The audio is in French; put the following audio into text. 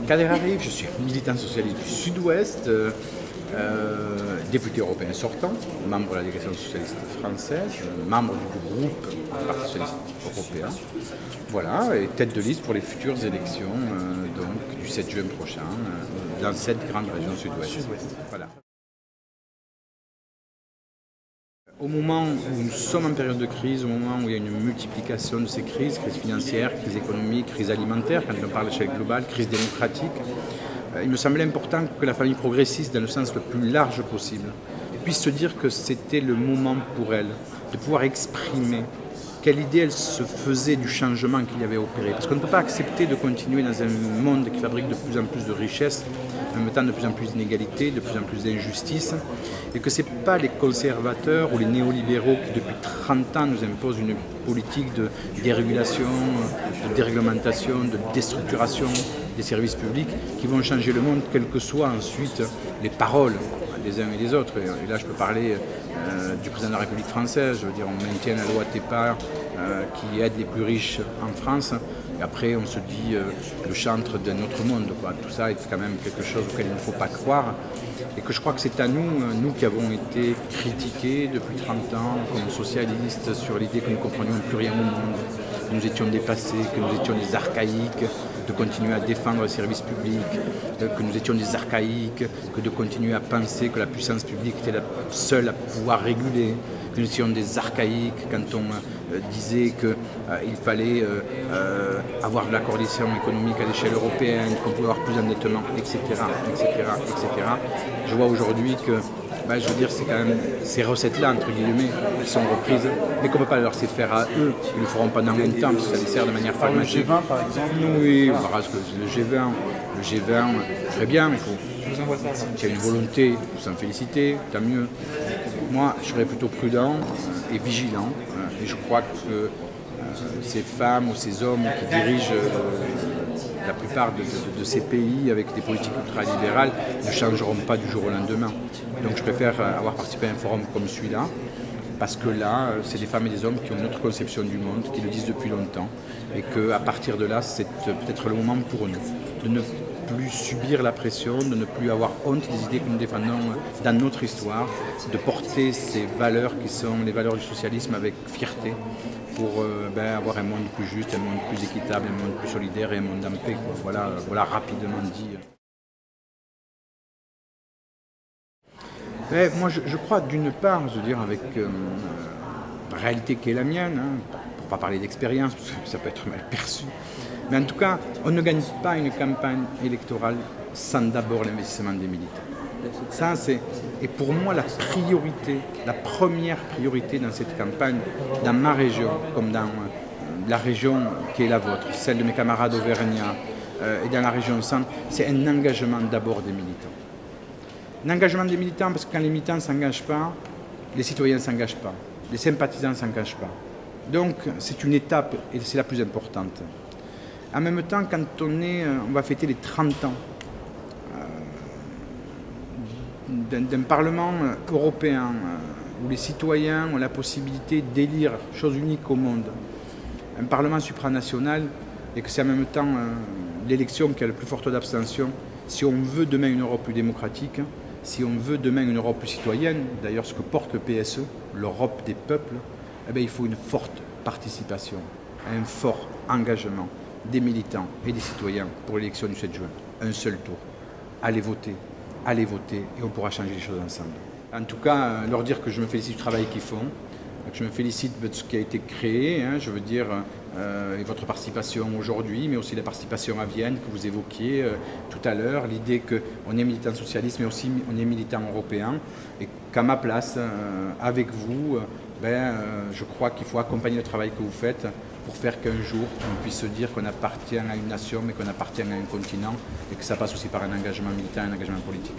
Kader Arif, je suis militant socialiste du Sud-Ouest, député européen sortant, membre de la délégation socialiste française, membre du groupe du Parti socialiste européen. Voilà, et tête de liste pour les futures élections donc, du 7 juin prochain dans cette grande région Sud-Ouest. Voilà. Au moment où nous sommes en période de crise, au moment où il y a une multiplication de ces crises, crise financière, crise économique, crise alimentaire, quand on parle d'échelle globale, crise démocratique, il me semblait important que la famille progressiste, dans le sens le plus large possible, puisse se dire que c'était le moment pour elle de pouvoir exprimer quelle idée elle se faisait du changement qu'il y avait opéré. Parce qu'on ne peut pas accepter de continuer dans un monde qui fabrique de plus en plus de richesses, en même temps de plus en plus d'inégalités, de plus en plus d'injustices, et que ce n'est pas les conservateurs ou les néolibéraux qui depuis 30 ans nous imposent une politique de dérégulation, de déréglementation, de déstructuration des services publics qui vont changer le monde, quelles que soient ensuite les paroles des uns et des autres. Et là, je peux parler du président de la République française. Je veux dire, on maintient la loi TEPA qui aide les plus riches en France. Et après, on se dit le chantre d'un autre monde, quoi. Tout ça est quand même quelque chose auquel il ne faut pas croire. Et que je crois que c'est à nous, nous qui avons été critiqués depuis 30 ans comme socialistes sur l'idée que nous ne comprenions plus rien au monde, que nous étions dépassés, que nous étions des archaïques, de continuer à défendre les services publics, que nous étions des archaïques, que de continuer à penser que la puissance publique était la seule à pouvoir réguler, que nous étions des archaïques quand on disait qu'il fallait avoir de la coordination économique à l'échelle européenne, qu'on pouvait avoir plus d'endettement, etc., etc., etc. Je vois aujourd'hui que je veux dire, c'est quand même ces recettes-là, entre guillemets, elles sont reprises, mais qu'on ne peut pas leur laisser faire à eux. Ils ne le feront pas dans longtemps, parce que ça les sert de manière pragmatique. Le G20, par exemple. Oui, le G20, très bien, il faut. S'il y a une volonté, il faut s'en féliciter, tant mieux. Moi, je serais plutôt prudent et vigilant, et je crois que ces femmes ou ces hommes qui dirigent la plupart de ces pays avec des politiques ultralibérales ne changeront pas du jour au lendemain. Donc je préfère avoir participé à un forum comme celui-là, parce que là, c'est des femmes et des hommes qui ont une autre conception du monde, qui le disent depuis longtemps, et qu'à partir de là, c'est peut-être le moment pour nous de ne plus subir la pression, de ne plus avoir honte des idées que nous défendons dans notre histoire, de porter ces valeurs qui sont les valeurs du socialisme avec fierté, pour avoir un monde plus juste, un monde plus équitable, un monde plus solidaire et un monde en paix. Voilà rapidement dit. Moi, je crois d'une part, je veux dire, avec la réalité qui est la mienne, pour ne pas parler d'expérience, parce que ça peut être mal perçu, mais en tout cas, on ne gagne pas une campagne électorale sans d'abord l'investissement des militants. Ça, et pour moi, la première priorité dans cette campagne, dans ma région, comme dans la région qui est la vôtre, celle de mes camarades auvergnats et dans la région centre, c'est un engagement d'abord des militants. Un engagement des militants parce que quand les militants ne s'engagent pas, les citoyens ne s'engagent pas, les sympathisants ne s'engagent pas. Donc, c'est une étape et c'est la plus importante. En même temps, quand on va fêter les 30 ans d'un Parlement européen où les citoyens ont la possibilité d'élire, chose unique au monde, un Parlement supranational, et que c'est en même temps l'élection qui a le plus fort taux d'abstention. Si on veut demain une Europe plus démocratique, si on veut demain une Europe plus citoyenne, d'ailleurs ce que porte le PSE, l'Europe des peuples, il faut une forte participation, un fort engagement des militants et des citoyens pour l'élection du 7 juin. Un seul tour. Allez voter, et on pourra changer les choses ensemble. En tout cas, leur dire que je me félicite du travail qu'ils font, que je me félicite de ce qui a été créé, je veux dire, et votre participation aujourd'hui, mais aussi la participation à Vienne que vous évoquiez tout à l'heure, l'idée qu'on est militant socialiste, mais aussi on est militant européen, et qu'à ma place, avec vous, je crois qu'il faut accompagner le travail que vous faites pour faire qu'un jour, on puisse se dire qu'on appartient à une nation, mais qu'on appartient à un continent, et que ça passe aussi par un engagement militant et un engagement politique.